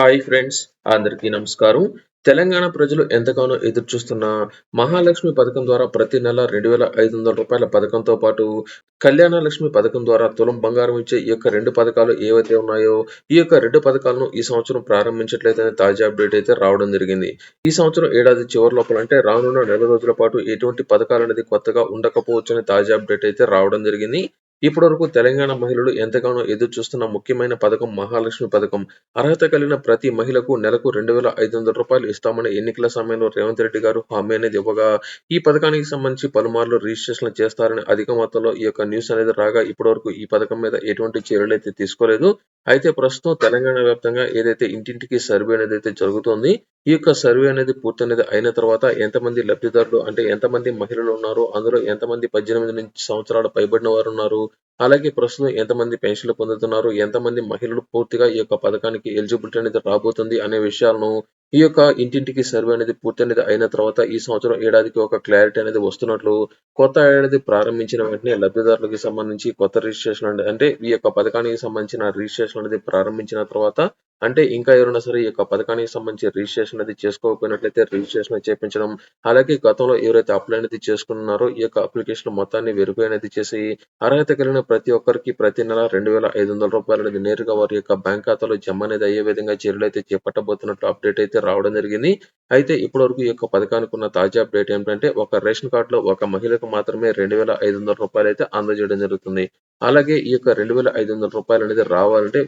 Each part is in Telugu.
హాయ్ ఫ్రెండ్స్, అందరికీ నమస్కారం. తెలంగాణ ప్రజలు ఎంతగానో ఎదురుచూస్తున్న మహాలక్ష్మి పథకం ద్వారా ప్రతి నెల రూ. 2,500 పథకంతో పాటు కళ్యాణ లక్ష్మి పథకం ద్వారా తులం బంగారం ఇచ్చే ఈ యొక్క 2 పథకాలు ఏవైతే ఉన్నాయో, ఈ యొక్క 2 పథకాలను ఈ సంవత్సరం ప్రారంభించట్లేదనే తాజా అప్డేట్ అయితే రావడం జరిగింది. ఈ సంవత్సరం ఏడాది చివరి లోపల అంటే రానున్న నెల రోజుల పాటు ఎటువంటి పథకాలనేది కొత్తగా ఉండకపోవచ్చనే తాజా అప్డేట్ అయితే రావడం జరిగింది. ఇప్పటివరకు తెలంగాణ మహిళలు ఎంతగానో ఎదురు చూస్తున్న ముఖ్యమైన పథకం మహాలక్ష్మి పథకం. అర్హత కలిగిన ప్రతి మహిళకు నెలకు రూ. 2,500 ఇస్తామని ఎన్నికల సమయంలో రేవంత్ రెడ్డి గారు హామీ అనేది ఇవ్వగా, ఈ పథకానికి సంబంధించి పలుమార్లు రిజిస్ట్రేషన్లు చేస్తారని అధిక మొత్తంలో ఈ యొక్క న్యూస్ అనేది రాగా ఇప్పటివరకు ఈ పథకం మీద ఎటువంటి చర్యలు అయితే తీసుకోలేదు. అయితే ప్రస్తుతం తెలంగాణ వ్యాప్తంగా ఏదైతే ఇంటింటికి సర్వే అనేది అయితే జరుగుతోంది. ఈ యొక్క సర్వే అనేది పూర్తనేది అయిన తర్వాత ఎంతమంది లబ్ధిదారులు అంటే ఎంతమంది మహిళలు ఉన్నారు, అందులో ఎంతమంది 18 నుంచి సంవత్సరాలు పైబడిన వారు ఉన్నారు, అలాగే ప్రస్తుతం ఎంతమంది పెన్షన్లు పొందుతున్నారు, ఎంతమంది మహిళలు పూర్తిగా ఈ యొక్క పథకానికి ఎలిజిబిలిటీ అనేది రాబోతుంది అనే విషయాలను ఈ యొక్క ఇంటింటికి సర్వే అనేది పూర్తి అనేది అయిన తర్వాత ఈ సంవత్సరం ఏడాదికి ఒక క్లారిటీ అనేది వస్తున్నట్లు కొత్త ఏడాది ప్రారంభించిన వెంటనే లబ్ధిదారులకు సంబంధించి కొత్త రిజిస్ట్రేషన్ అంటే ఈ యొక్క పథకానికి సంబంధించిన రిజిస్ట్రేషన్ అనేది ప్రారంభించిన తర్వాత అంటే ఇంకా ఎవరైనా సరే ఈ యొక్క పథకానికి సంబంధించి రిజిస్ట్రేషన్ అనేది చేసుకోకపోయినట్లయితే రిజిస్ట్రేషన్ చేపించడం, అలాగే గతంలో ఎవరైతే అప్లై అనేది చేసుకున్నారో ఈ యొక్క అప్లికేషన్ మొత్తాన్ని వెరిఫై అనేది చేసి అర్హత కలిగిన ప్రతి ఒక్కరికి ప్రతి నెల రూ. 2,500 అనేది నేరుగా వారి యొక్క బ్యాంక్ ఖాతాలో జమ అనేది అయ్యే విధంగా చర్యలైతే చేపట్టబోతున్నట్లు అప్డేట్ అయితే రావడం జరిగింది. అయితే ఇప్పటివరకు ఈ యొక్క పథకానికి ఉన్న తాజా అప్డేట్ ఏంటంటే ఒక రేషన్ కార్డులో ఒక మహిళకు మాత్రమే రూ. 2,500 అయితే అందజేయడం జరుగుతుంది. అలాగే ఈ యొక్క రూ. 2,500 అనేది రావాలంటే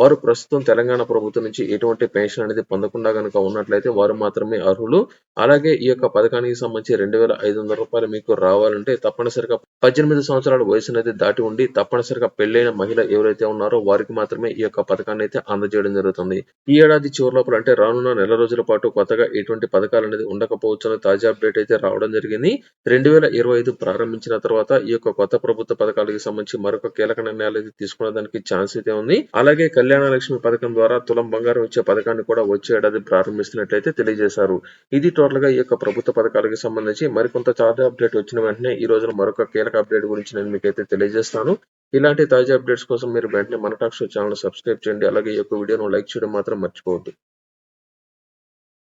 వారు ప్రస్తుతం తెలంగాణ ప్రభుత్వం నుంచి ఎటువంటి పెన్షన్ అనేది పొందకుండా గనుక ఉన్నట్లయితే వారు మాత్రమే అర్హులు. అలాగే ఈ యొక్క పథకానికి సంబంధించి రూ. 2,500 మీకు రావాలంటే తప్పనిసరిగా 18 సంవత్సరాల వయసు అనేది దాటి ఉండి తప్పనిసరిగా పెళ్లైన మహిళ ఎవరైతే ఉన్నారో వారికి మాత్రమే ఈ యొక్క పథకాన్ని అయితే అందజేయడం జరుగుతుంది. ఈ ఏడాది చివరి లోపల అంటే రానున్న నెల రోజుల పాటు కొత్తగా ఎటువంటి పథకాలు అనేది ఉండకపోవచ్చని తాజా అప్డేట్ అయితే రావడం జరిగింది. 2025 ప్రారంభించిన తర్వాత ఈ యొక్క కొత్త ప్రభుత్వ పథకాలకు సంబంధించి మరొక కీలక నిర్ణయాలు అయితే తీసుకునే దానికి ఛాన్స్ అయితే ఉంది. అలాగే కళ్యాణ లక్ష్మి పథకం ద్వారా తులం బంగారం ఇచ్చే పథకాన్ని కూడా వచ్చే ఏడాది ప్రారంభిస్తున్నట్లయితే తెలియజేశారు. ఇది టోటల్ గా ఈ యొక్క ప్రభుత్వ పథకాలకు సంబంధించి మరికొంత తాజా అప్డేట్ వచ్చిన వెంటనే ఈ రోజున మరొక కీలక అప్డేట్ గురించి నేను మీకైతే తెలియజేస్తాను. ఇలాంటి తాజా అప్డేట్స్ కోసం మీరు వెంటనే మన టాక్ షో ఛానల్ సబ్స్క్రైబ్ చేయండి. అలాగే ఈ యొక్క వీడియోను లైక్ చేయడం మాత్రం మర్చిపోవద్దు.